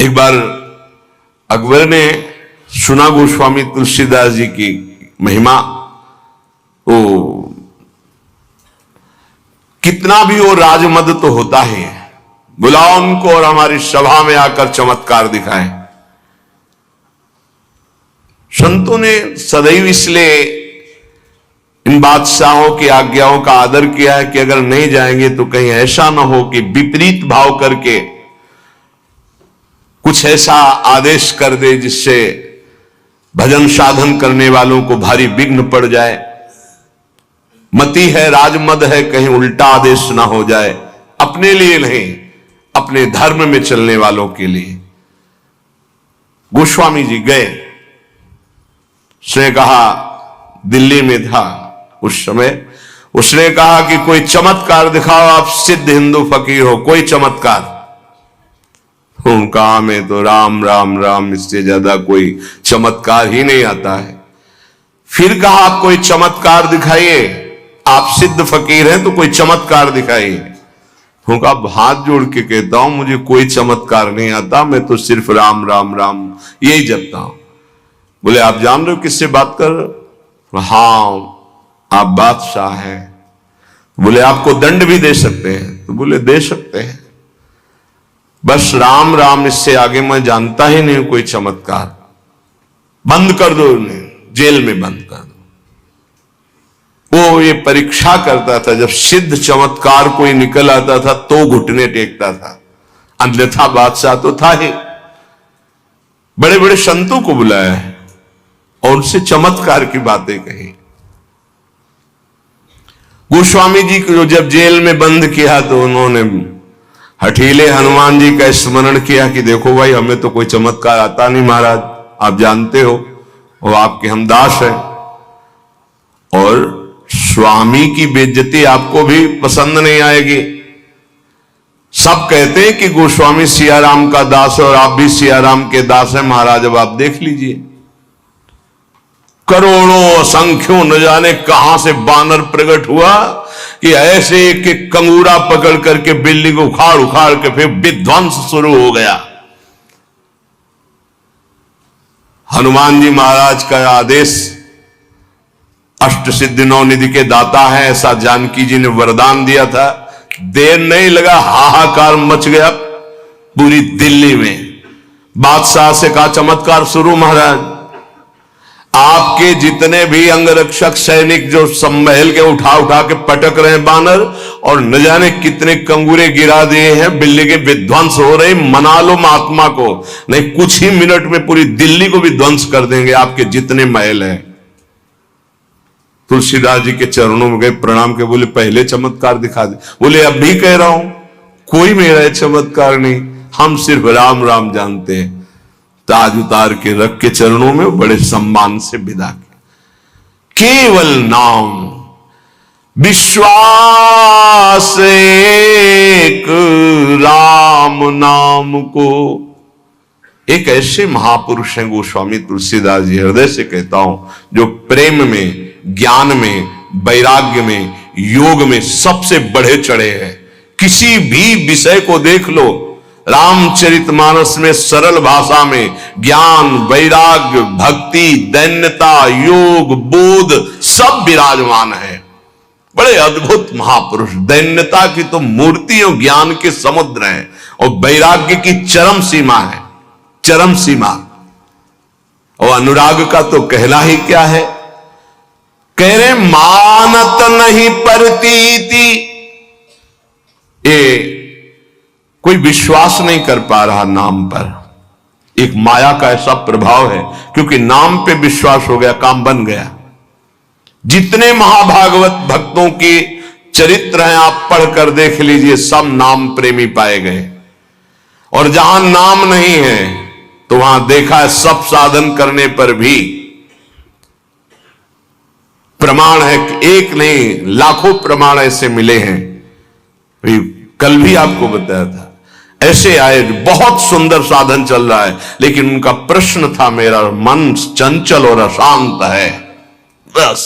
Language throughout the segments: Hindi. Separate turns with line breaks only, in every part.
एक बार अकबर ने सुना गोस्वामी तुलसीदास जी की महिमा, वो कितना भी वो राजमद तो होता ही है, बुलाओ उनको और हमारी सभा में आकर चमत्कार दिखाएं। संतों ने सदैव इसलिए इन बादशाहों की आज्ञाओं का आदर किया है कि अगर नहीं जाएंगे तो कहीं ऐसा ना हो कि विपरीत भाव करके कुछ ऐसा आदेश कर दे जिससे भजन साधन करने वालों को भारी विघ्न पड़ जाए। मति है, राजमद है, कहीं उल्टा आदेश ना हो जाए, अपने लिए नहीं अपने धर्म में चलने वालों के लिए। गोस्वामी जी गए, उसने कहा, दिल्ली में था उस समय, उसने कहा कि कोई चमत्कार दिखाओ, आप सिद्ध हिंदू फकीर हो, कोई चमत्कार। कहा में तो राम राम राम, इससे ज्यादा कोई चमत्कार ही नहीं आता है। फिर कहा आप कोई चमत्कार दिखाइए, आप सिद्ध फकीर हैं तो कोई चमत्कार दिखाइए। उनका हाथ जोड़ के कहता हूं मुझे कोई चमत्कार नहीं आता, मैं तो सिर्फ राम राम राम यही जपता हूं। बोले आप जान रहे हो किससे बात कर रहे हो? हाँ आप बादशाह हैं। बोले आपको दंड भी दे सकते हैं? तो बोले दे सकते हैं, बस राम राम, इससे आगे मैं जानता ही नहीं कोई चमत्कार। बंद कर दो उन्हें, जेल में बंद कर दो। वो ये परीक्षा करता था, जब सिद्ध चमत्कार कोई निकल आता था तो घुटने टेकता था, अन्यथा बादशाह तो था ही। बड़े बड़े संतों को बुलाया है और उनसे चमत्कार की बातें कही। गोस्वामी जी को जब जेल में बंद किया तो उन्होंने हठीले हनुमान जी का स्मरण किया कि देखो भाई, हमें तो कोई चमत्कार आता नहीं महाराज, आप जानते हो वो आपके हम दास हैं, और स्वामी की बेइज्जती आपको भी पसंद नहीं आएगी। सब कहते हैं कि गोस्वामी सियाराम का दास है और आप भी सियाराम के दास हैं महाराज, अब आप देख लीजिए। करोड़ों असंख्यों न जाने कहां से बानर प्रकट हुआ कि ऐसे कि कंगूरा पकड़ करके बिल्डिंग को उखाड़ उखाड़ के फिर विध्वंस शुरू हो गया। हनुमान जी महाराज का आदेश, अष्ट सिद्धि नौ निधि के दाता है, ऐसा जानकी जी ने वरदान दिया था। देर नहीं लगा, हाहाकार मच गया पूरी दिल्ली में। बादशाह से कहा चमत्कार शुरू महाराज, आपके जितने भी अंगरक्षक सैनिक जो महल के उठा उठा के पटक रहे हैं बानर, और न जाने कितने कंगूरे गिरा दिए हैं, बिल्डिंगें विध्वंस हो रही, मना लो महात्मा को, नहीं कुछ ही मिनट में पूरी दिल्ली को भी ध्वंस कर देंगे आपके जितने महल हैं। तुलसीदास जी के चरणों में गए, प्रणाम के बोले पहले चमत्कार दिखा दे। बोले अब भी कह रहा हूं कोई मेरा चमत्कार नहीं, हम सिर्फ राम राम जानते हैं। ताज उतार के रख के चरणों में बड़े सम्मान से विदा किया। केवल नाम, विश्वास एक राम नाम को। एक ऐसे महापुरुष हैं गोस्वामी तुलसीदास जी, हृदय से कहता हूं, जो प्रेम में, ज्ञान में, वैराग्य में, योग में सबसे बढ़े चढ़े हैं। किसी भी विषय को देख लो, रामचरितमानस में सरल भाषा में ज्ञान, वैराग्य, भक्ति, दैन्यता, योग, बोध सब विराजमान है। बड़े अद्भुत महापुरुष, दैन्यता की तो मूर्ति और ज्ञान के समुद्र हैं, और वैराग्य की चरम सीमा है, चरम सीमा। और अनुराग का तो कहना ही क्या है। कह रहे मानत नहीं परतीति, ये कोई विश्वास नहीं कर पा रहा नाम पर। एक माया का ऐसा प्रभाव है, क्योंकि नाम पे विश्वास हो गया, काम बन गया। जितने महाभागवत भक्तों के चरित्र हैं आप पढ़कर देख लीजिए, सब नाम प्रेमी पाए गए। और जहां नाम नहीं है तो वहां देखा है सब साधन करने पर भी प्रमाण है, एक नहीं लाखों प्रमाण ऐसे मिले हैं। कल भी आपको बताया था, ऐसे आए, बहुत सुंदर साधन चल रहा है, लेकिन उनका प्रश्न था मेरा मन चंचल और अशांत है। बस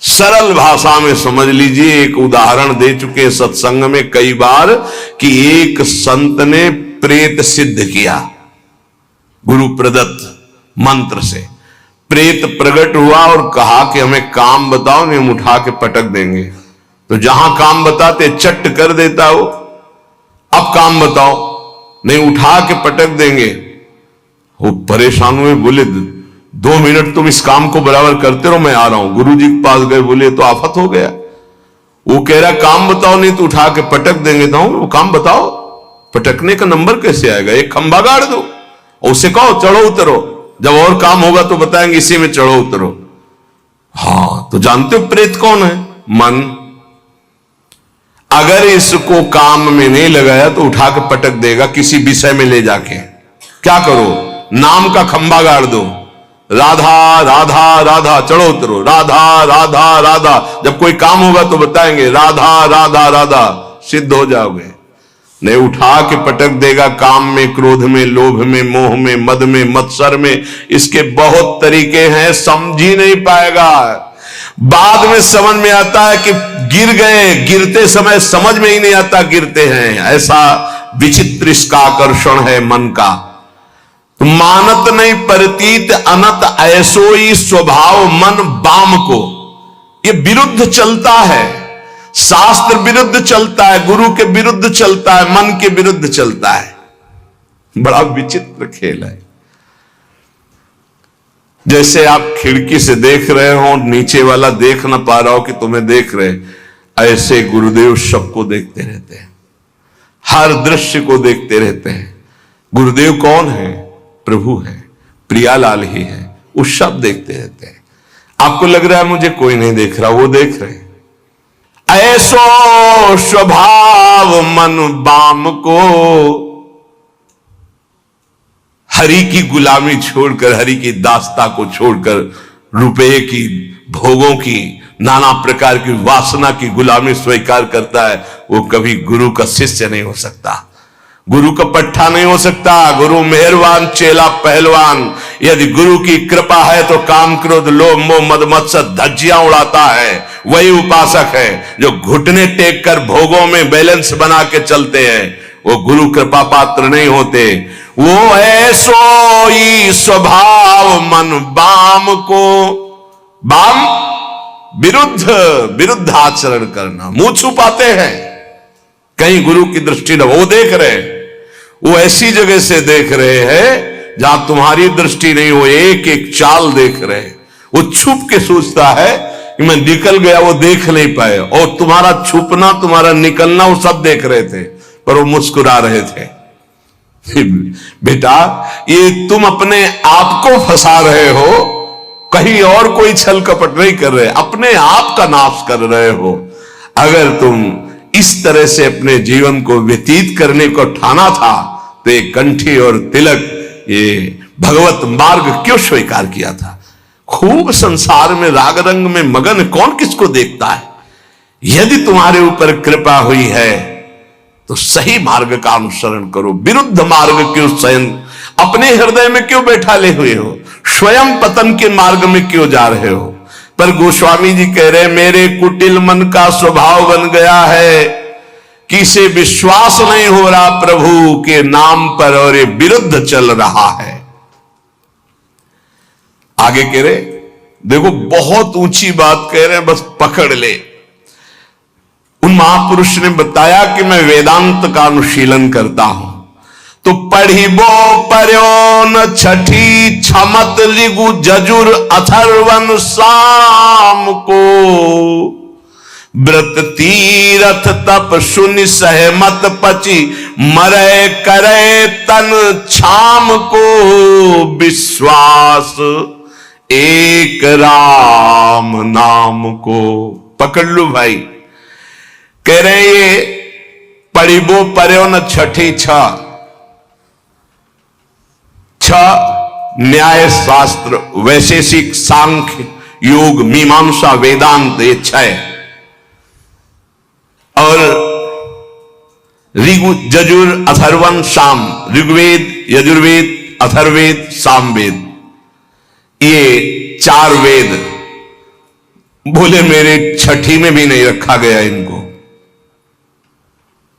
सरल भाषा में समझ लीजिए, एक उदाहरण दे चुके सत्संग में कई बार कि एक संत ने प्रेत सिद्ध किया। गुरु प्रदत्त मंत्र से। प्रेत प्रकट हुआ और कहा कि हमें काम बताओ, नहीं हम उठा के पटक देंगे। तो जहां काम बताते चट्ट कर देता वो, अब काम बताओ, नहीं उठा के पटक देंगे। वो परेशान हुए, बोले 2 मिनट तुम इस काम को बराबर करते रहो, मैं आ रहा हूं। गुरु जी के पास गए, बोले तो आफत हो गया। वो कह रहा काम बताओ, नहीं तो उठा के पटक देंगे। तो वो काम बताओ, पटकने का नंबर कैसे आएगा? एक खंभा गाड़ दो, उसे कहो चढ़ो उतरो, जब और काम होगा तो बताएंगे इसी में चढ़ो उतरो। हाँ, तो जानते हो प्रेत कौन है? मन। अगर इसको काम में नहीं लगाया तो उठा के पटक देगा किसी विषय में ले जाके। क्या करो? नाम का खंभा गाड़ दो, राधा राधा राधा, चढ़ो उतरो, राधा राधा राधा, जब कोई काम होगा तो बताएंगे राधा राधा राधा, सिद्ध हो जाओगे। नहीं, उठा के पटक देगा काम में, क्रोध में, लोभ में, मोह में, मद में, मत्सर में। इसके बहुत तरीके हैं, समझ ही नहीं पाएगा। बाद में समझ में आता है कि गिर गए, गिरते समय समझ में ही नहीं आता गिरते हैं। ऐसा विचित्र इसका आकर्षण है मन का। तो मानत नहीं प्रतीत अनत ऐसोई स्वभाव मन बाम को। ये विरुद्ध चलता है, शास्त्र विरुद्ध चलता है, गुरु के विरुद्ध चलता है, मन के विरुद्ध चलता है। बड़ा विचित्र खेल है। जैसे आप खिड़की से देख रहे हो, नीचे वाला देख ना पा रहा हो कि तुम्हें देख रहे, ऐसे गुरुदेव सबको देखते रहते हैं, हर दृश्य को देखते रहते हैं। गुरुदेव कौन है? प्रभु है, प्रियालाल ही है, वो सब देखते रहते हैं। आपको लग रहा है मुझे कोई नहीं देख रहा, वो देख रहे हैं। ऐसो स्वभाव मन बाम को, हरि की गुलामी छोड़कर, हरि की दास्ता को छोड़कर, रुपये की, भोगों की, नाना प्रकार की वासना की गुलामी स्वीकार करता है, वो कभी गुरु का शिष्य नहीं हो सकता, गुरु का पट्टा नहीं हो सकता। गुरु मेहरबान, चेला पहलवान। यदि गुरु की कृपा है तो काम क्रोध लोभ मोह मद मत्सर धज्जियां उड़ाता है, वही उपासक है। जो घुटने टेक कर भोगों में बैलेंस बना के चलते हैं, वो गुरु कृपा पात्र नहीं होते। वो ऐसो ही स्वभाव मन बाम को, बाम विरुद्ध आचरण करना, मुंह छुपाते हैं, कहीं गुरु की दृष्टि न। वो देख रहे हैं, वो ऐसी जगह से देख रहे हैं जहां तुम्हारी दृष्टि नहीं हो, एक एक चाल देख रहे हैं। वो छुप के सोचता है कि मैं निकल गया, वो देख नहीं पाए, और तुम्हारा छुपना, तुम्हारा निकलना वो सब देख रहे थे, पर वो मुस्कुरा रहे थे। बेटा, ये तुम अपने आप को फंसा रहे हो, कहीं और कोई छल कपट नहीं कर रहे, अपने आप का नाश कर रहे हो। अगर तुम इस तरह से अपने जीवन को व्यतीत करने को ठाना था तो ये कंठी और तिलक, ये भगवत मार्ग क्यों स्वीकार किया था? खूब संसार में राग रंग में मगन कौन किसको देखता है? यदि तुम्हारे ऊपर कृपा हुई है तो सही मार्ग का अनुसरण करो, विरुद्ध मार्ग क्यों स्वयं अपने हृदय में क्यों बैठा ले हुए हो? स्वयं पतन के मार्ग में क्यों जा रहे हो? पर गोस्वामी जी कह रहे, मेरे कुटिल मन का स्वभाव बन गया है कि इसे विश्वास नहीं हो रहा प्रभु के नाम पर, और ये विरुद्ध चल रहा है। आगे कह रहे, देखो बहुत ऊंची बात कह रहे हैं, बस पकड़ ले। उन महापुरुष ने बताया कि मैं वेदांत का अनुशीलन करता हूं, तो पढ़िबो पर्यो न छठी छमत ऋगु जजुर अथर्वन साम को, व्रत तीरथ तप शून्य सहमत पची मरे करे तन छाम को, विश्वास एक राम नाम को। पकड़ लो भाई। कह रहे ये पढ़िबो पर्यो न छठी न्याय शास्त्र, वैशेषिक, सांख्य, योग, मीमांसा, वेदांत, ये 6, और ऋगु जजुर अथर्वन साम, ऋग्वेद, यजुर्वेद, अथर्वेद, सामवेद, ये 4 वेद। बोले मेरे छठी में भी नहीं रखा गया इनको,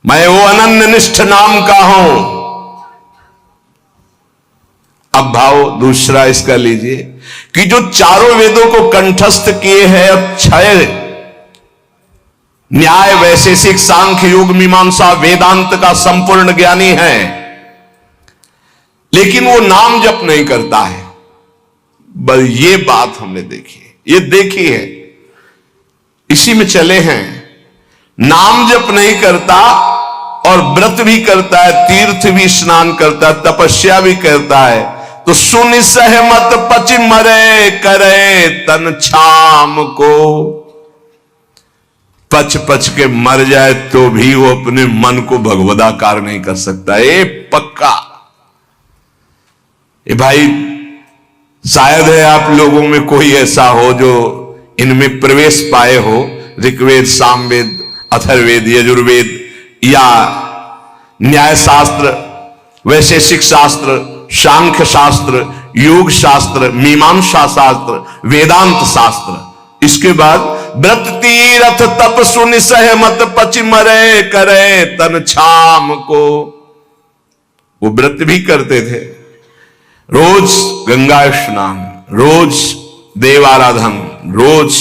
मैं वो अनन्य निष्ठ नाम का हूं। अब आप भाव दूसरा इसका लीजिए कि जो चारों वेदों को कंठस्थ किए हैं, 6 न्याय, वैशेषिक, सांख्य, योग, मीमांसा, वेदांत का संपूर्ण ज्ञानी है, लेकिन वो नाम जप नहीं करता है। बस ये बात हमने देखी है, ये देखी है, इसी में चले हैं। नाम जप नहीं करता और व्रत भी करता है, तीर्थ भी स्नान करता है, तपस्या भी करता है, तो सुन सहमत पच मरे करे तन छाम को। पच पच के मर जाए तो भी वो अपने मन को भगवदाकार नहीं कर सकता। ये पक्का। ये भाई शायद है आप लोगों में कोई ऐसा हो जो इनमें प्रवेश पाए हो, ऋग्वेद, सामवेद, अथर्ववेद, यजुर्वेद या न्याय शास्त्र, वैशेषिक शास्त्र, सांख्य शास्त्र, योग शास्त्र, मीमांसा शास्त्र, वेदांत शास्त्र। इसके बाद व्रत तीरथ तप सुनि सहमत पच मरे करे तन छाम को। वो व्रत भी करते थे, रोज गंगा स्नान, रोज देव आराधन, रोज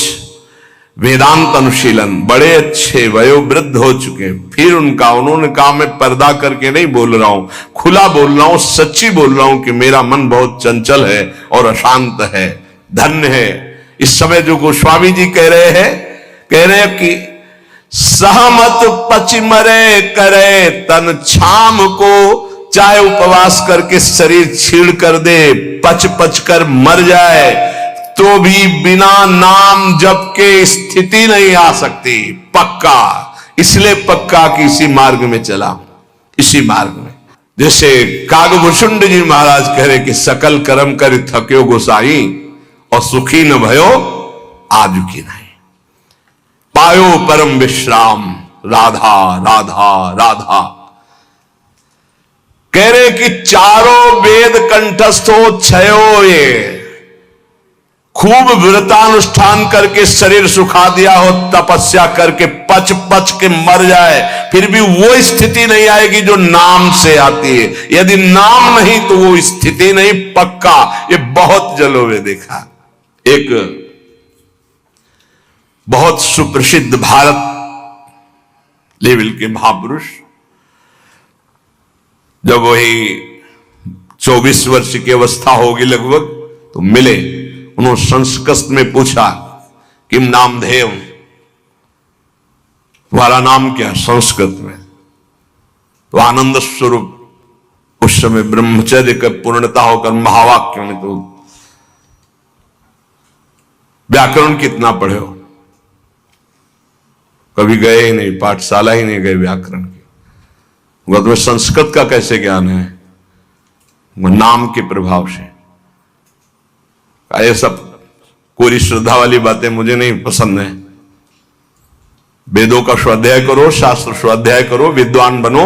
वेदांत अनुशीलन, बड़े अच्छे वयोवृद्ध हो चुके। फिर उन्होंने कहा मैं पर्दा करके नहीं बोल रहा हूं, खुला बोल रहा हूं, सच्ची बोल रहा हूं कि मेरा मन बहुत चंचल है और अशांत है, धन्य है। इस समय जो गोस्वामी जी कह रहे हैं कि सहमत पच मरे करे तन छाम को, चाहे उपवास करके शरीर छीड़ कर दे, पच पच कर मर जाए तो भी बिना नाम जप के स्थिति नहीं आ सकती। पक्का। इसलिए पक्का कि इसी मार्ग में चला, इसी मार्ग में। जैसे कागभूषुंड जी महाराज कह रहे कि सकल कर्म कर थक्यो गोसाई और सुखी न भयो आजु की नहीं, पायो परम विश्राम राधा राधा राधा। कह रहे कि चारों वेद कंठस्थ हो, 6 ये खूब व्रतानुष्ठान करके शरीर सुखा दिया हो, तपस्या करके पच पच के मर जाए, फिर भी वो स्थिति नहीं आएगी जो नाम से आती है। यदि नाम नहीं तो वो स्थिति नहीं। पक्का। ये बहुत जगहों में देखा। एक बहुत सुप्रसिद्ध भारत लेवल के महापुरुष, जब वही 24 वर्ष की अवस्था होगी लगभग, तो मिले। उन्होंने संस्कृत में पूछा किम नामधेय, तुम्हारा नाम क्या? संस्कृत में। तो आनंद स्वरूप उस समय ब्रह्मचर्य का पूर्णता होकर महावाक्य में, तो व्याकरण कितना पढ़े हो? कभी गए ही नहीं, पाठशाला ही नहीं गए व्याकरण की। वो तुम्हें संस्कृत का कैसे ज्ञान है? वो नाम के प्रभाव से। ये सब कोरी श्रद्धा वाली बातें मुझे नहीं पसंद है। वेदों का स्वाध्याय करो, शास्त्र स्वाध्याय करो, विद्वान बनो।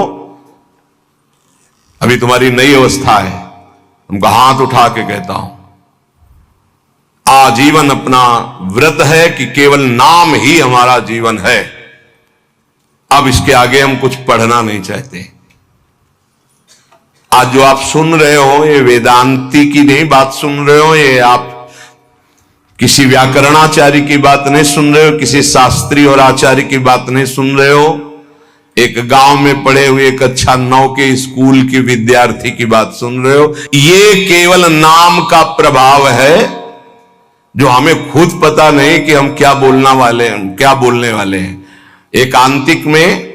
अभी तुम्हारी नई अवस्था है। उनका हाथ उठा के कहता हूं, आजीवन अपना व्रत है कि केवल नाम ही हमारा जीवन है। अब इसके आगे हम कुछ पढ़ना नहीं चाहते। आज जो आप सुन रहे हो, ये वेदांती की नहीं बात सुन रहे हो, ये आप किसी व्याकरणाचार्य की बात नहीं सुन रहे हो, किसी शास्त्री और आचार्य की बात नहीं सुन रहे हो, एक गांव में पढ़े हुए एक अच्छा 9 के स्कूल के विद्यार्थी की बात सुन रहे हो। ये केवल नाम का प्रभाव है, जो हमें खुद पता नहीं कि हम क्या बोलने वाले हैं। एकांतिक में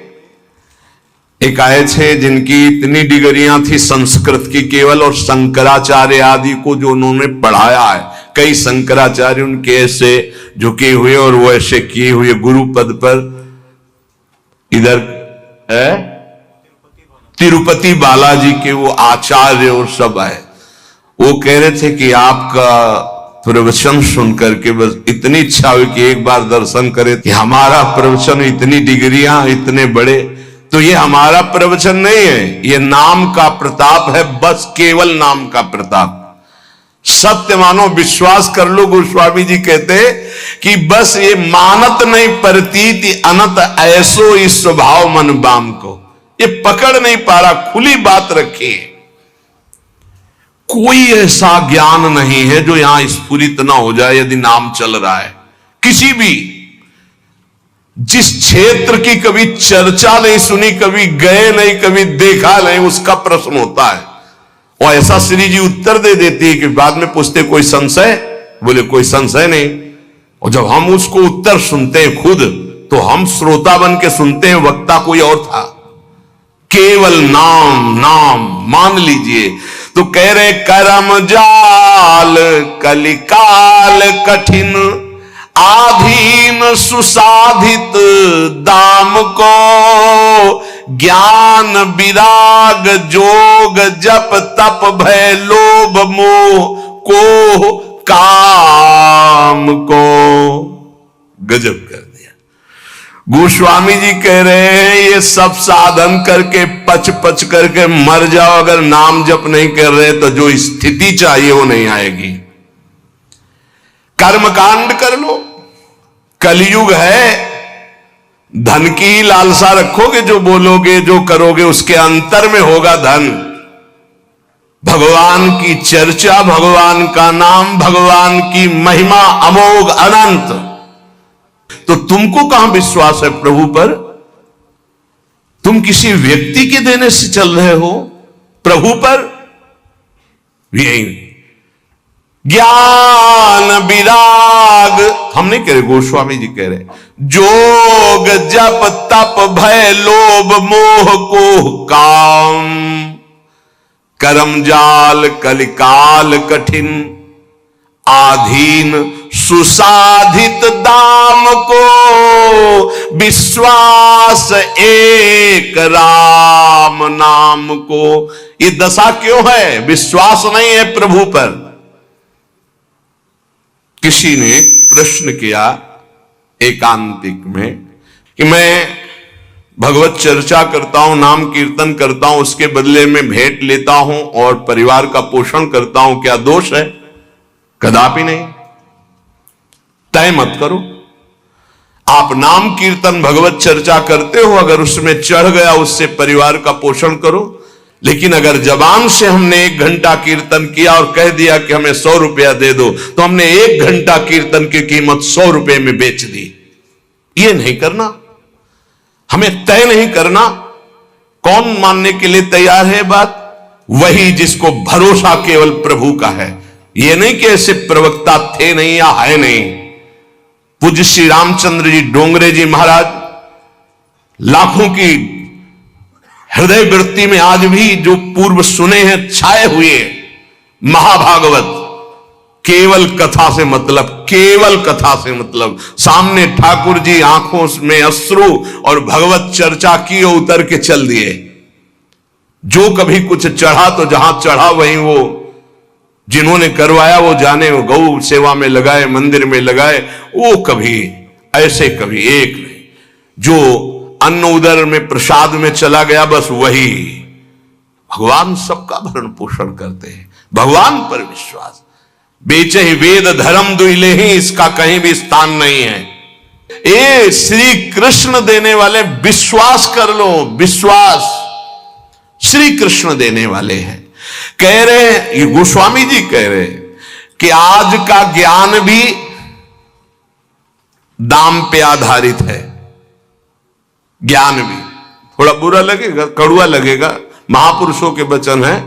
एक आए थे जिनकी इतनी डिग्रियां थी संस्कृत की केवल, और शंकराचार्य आदि को जो उन्होंने पढ़ाया है, कई शंकराचार्य उनके ऐसे झुके हुए और वो ऐसे किए हुए गुरु पद पर। इधर है तिरुपति बालाजी के वो आचार्य और सब आए। वो कह रहे थे कि आपका प्रवचन सुन करके बस इतनी इच्छा हुई कि एक बार दर्शन करें। कि हमारा प्रवचन, इतनी डिग्रियां, इतने बड़े, तो ये हमारा प्रवचन नहीं है, ये नाम का प्रताप है, बस केवल नाम का प्रताप। सत्य मानो, विश्वास कर लो। गोस्वामी जी कहते कि बस ये मानत नहीं प्रतीति अनंत ऐसो इस स्वभाव मन बाम को। ये पकड़ नहीं पा रहा, खुली बात रखी है, कोई ऐसा ज्ञान नहीं है जो यहां स्फुरित ना हो जाए यदि नाम चल रहा है। किसी भी जिस क्षेत्र की कभी चर्चा नहीं सुनी, कभी गए नहीं, कभी देखा नहीं, उसका प्रश्न होता है और ऐसा श्री जी उत्तर दे देती है कि बाद में पूछते कोई संशय, बोले कोई संशय नहीं। और जब हम उसको उत्तर सुनते हैं खुद, तो हम श्रोता बन के सुनते हैं, वक्ता कोई और था। केवल नाम नाम मान लीजिए। तो कह रहे करम जाल कलिकाल कठिन, आधीन सुसाधित दाम को, ज्ञान विराग जोग जप तप भय लोभ मोह को काम को। गजब कर दिया। गोस्वामी जी कह रहे हैं ये सब साधन करके पच पच करके मर जाओ, अगर नाम जप नहीं कर रहे तो जो स्थिति चाहिए वो नहीं आएगी। कर्मकांड कर लो, कलयुग है, धन की लालसा रखोगे, जो बोलोगे जो करोगे उसके अंतर में होगा धन। भगवान की चर्चा, भगवान का नाम, भगवान की महिमा अमोघ अनंत। तो तुमको कहां विश्वास है प्रभु पर? तुम किसी व्यक्ति के देने से चल रहे हो, प्रभु पर यही ज्ञान विराग हम नहीं कह रहे, गोस्वामी जी कह रहे, जोग जप तप भय लोभ मोह को काम, करम जाल कलिकाल कठिन, आधीन सुसाधित दाम को, विश्वास एक राम नाम को। ये दशा क्यों है? विश्वास नहीं है प्रभु पर। किसी ने प्रश्न किया एकांतिक में कि मैं भगवत चर्चा करता हूं, नाम कीर्तन करता हूं, उसके बदले में भेंट लेता हूं और परिवार का पोषण करता हूं, क्या दोष है? कदापि नहीं। तय मत करो। आप नाम कीर्तन भगवत चर्चा करते हो, अगर उसमें चढ़ गया उससे परिवार का पोषण करो। लेकिन अगर जबान से हमने 1 घंटा कीर्तन किया और कह दिया कि हमें 100 रुपया दे दो, तो हमने 1 घंटा कीर्तन की कीमत 100 रुपए में बेच दी। ये नहीं करना, हमें तय नहीं करना। कौन मानने के लिए तैयार है बात? वही जिसको भरोसा केवल प्रभु का है। ये नहीं कि ऐसे प्रवक्ता थे नहीं या है नहीं। पूज्य श्री रामचंद्र जी डोंगरे जी महाराज लाखों की हृदय वृत्ति में आज भी जो पूर्व सुने हैं छाए हुए महाभागवत, केवल कथा से मतलब, केवल कथा से मतलब। सामने ठाकुर जी आंखों में अश्रु और भगवत चर्चा की और उतर के चल दिए। जो कभी कुछ चढ़ा तो जहां चढ़ा वहीं वो जिन्होंने करवाया वो जाने, वो गौ सेवा में लगाए, मंदिर में लगाए, वो कभी ऐसे कभी एक नहीं। जो अन्न उदर में प्रसाद में चला गया बस वही। भगवान सबका भरण पोषण करते हैं। भगवान पर विश्वास, बेचे ही वेद धर्म दुइले ही, इसका कहीं भी स्थान नहीं है। ये श्री कृष्ण देने वाले, विश्वास कर लो, विश्वास श्री कृष्ण देने वाले हैं। कह रहे, ये गोस्वामी जी कह रहे कि आज का ज्ञान भी दाम पे आधारित है। ज्ञान भी थोड़ा बुरा लगेगा, कड़ुआ लगेगा, महापुरुषों के वचन है,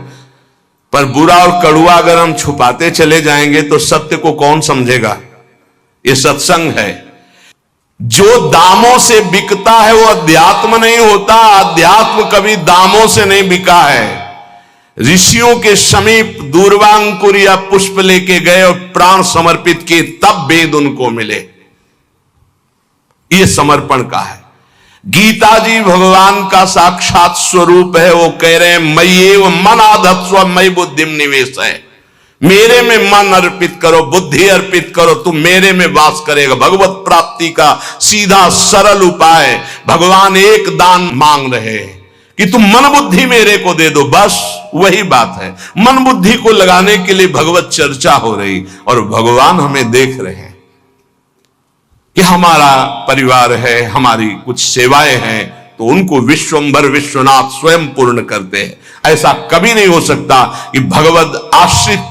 पर बुरा और कड़ुआ अगर हम छुपाते चले जाएंगे तो सत्य को कौन समझेगा? ये सत्संग है। जो दामों से बिकता है वो अध्यात्म नहीं होता। अध्यात्म कभी दामों से नहीं बिका है। ऋषियों के समीप दूर्वांकुर या पुष्प लेके गए और प्राण समर्पित किए, तब वेद उनको मिले। ये समर्पण का है। गीता जी भगवान का साक्षात स्वरूप है। वो कह रहे हैं मय्येव मन आधत्स्व मयि बुद्धिम निवेश है। मेरे में मन अर्पित करो, बुद्धि अर्पित करो, तुम मेरे में वास करेगा। भगवत प्राप्ति का सीधा सरल उपाय। भगवान एक दान मांग रहे हैं कि तुम मन बुद्धि मेरे को दे दो, बस वही बात है। मन बुद्धि को लगाने के लिए भगवत चर्चा हो रही और भगवान हमें देख रहे हैं कि हमारा परिवार है, हमारी कुछ सेवाएं हैं, तो उनको विश्वंभर विश्वनाथ स्वयं पूर्ण करते हैं। ऐसा कभी नहीं हो सकता कि भगवत आश्रित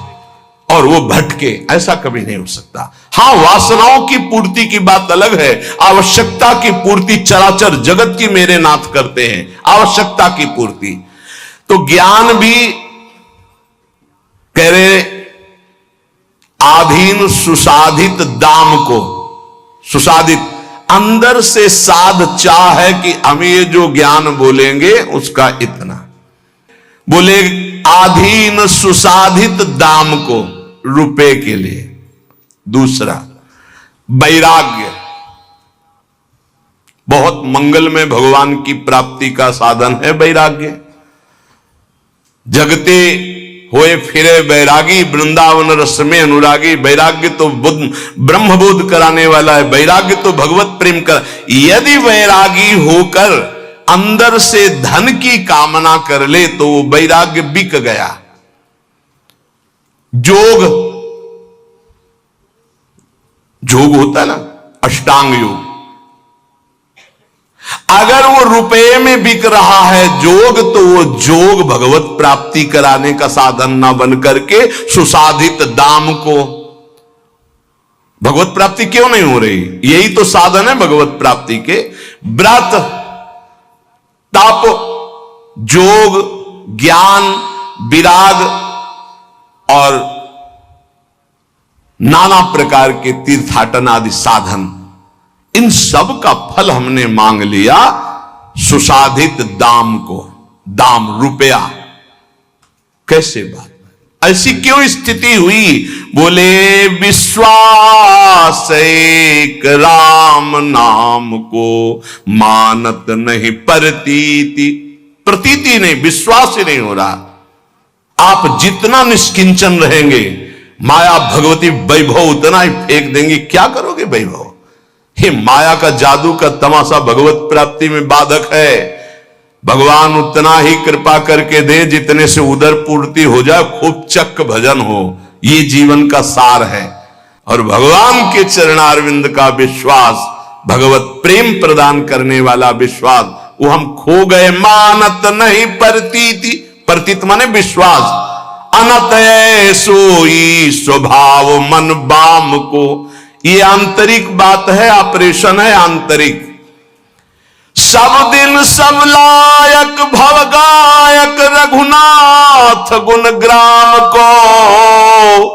और वो भटके, ऐसा कभी नहीं हो सकता। हां, वासनाओं की पूर्ति की बात अलग है, आवश्यकता की पूर्ति चराचर जगत की मेरे नाथ करते हैं, आवश्यकता की पूर्ति। तो ज्ञान भी कह रहे आधीन सुसाधित दाम को, सुसाधित अंदर से साध चाह है कि हम ये जो ज्ञान बोलेंगे उसका इतना, बोले आधीन सुसाधित दाम को, रुपए के लिए। दूसरा वैराग्य, बहुत मंगल में भगवान की प्राप्ति का साधन है वैराग्य। जगते होए फिरे वैरागी, वृंदावन रस में अनुरागी। वैराग्य तो ब्रह्मबोध कराने वाला है, वैराग्य तो भगवत प्रेम कर। यदि वैरागी होकर अंदर से धन की कामना कर ले तो वो वैराग्य बिक गया। जोग होता है ना, अष्टांग योग, अगर वो रुपए में बिक रहा है जोग, तो वो जोग भगवत प्राप्ति कराने का साधन ना बन करके सुसाधित दाम को, भगवत प्राप्ति क्यों नहीं हो रही? यही तो साधन है भगवत प्राप्ति के। व्रत, तप, जोग, ज्ञान, विराग और नाना प्रकार के तीर्थाटन आदि साधन, इन सब का फल हमने मांग लिया सुसाधित दाम को। दाम रुपया, कैसे बात, ऐसी क्यों स्थिति हुई? बोले विश्वास एक राम नाम को मानत नहीं प्रतीति। प्रतीति नहीं, विश्वास ही नहीं हो रहा। आप जितना निष्किंचन रहेंगे, माया भगवती वैभव उतना ही फेंक देंगे, क्या करोगे वैभव? हे, माया का जादू का तमाशा भगवत प्राप्ति में बाधक है। भगवान उतना ही कृपा करके दे जितने से उदर पूर्ति हो जाए, खूब चक्क भजन हो, ये जीवन का सार है। और भगवान के चरणारविंद का विश्वास, भगवत प्रेम प्रदान करने वाला विश्वास, वो हम खो गए। मानत नहीं प्रतीति, प्रतीत माने विश्वास। अनत सोई स्वभाव मन बाम को, ये आंतरिक बात है, ऑपरेशन है आंतरिक। सब दिन सब लायक भव गायक रघुनाथ गुण ग्राम को,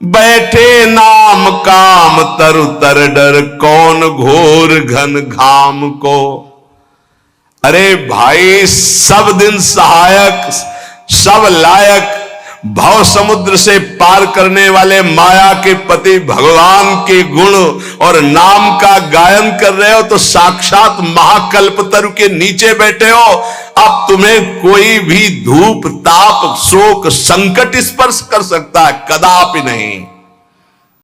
बैठे नाम काम तरु तर डर कौन घोर घन घाम को। अरे भाई, सब दिन सहायक, सब लायक, भव समुद्र से पार करने वाले माया के पति भगवान के गुण और नाम का गायन कर रहे हो, तो साक्षात महाकल्पतरु के नीचे बैठे हो। अब तुम्हें कोई भी धूप ताप शोक संकट स्पर्श कर सकता है? कदापि नहीं।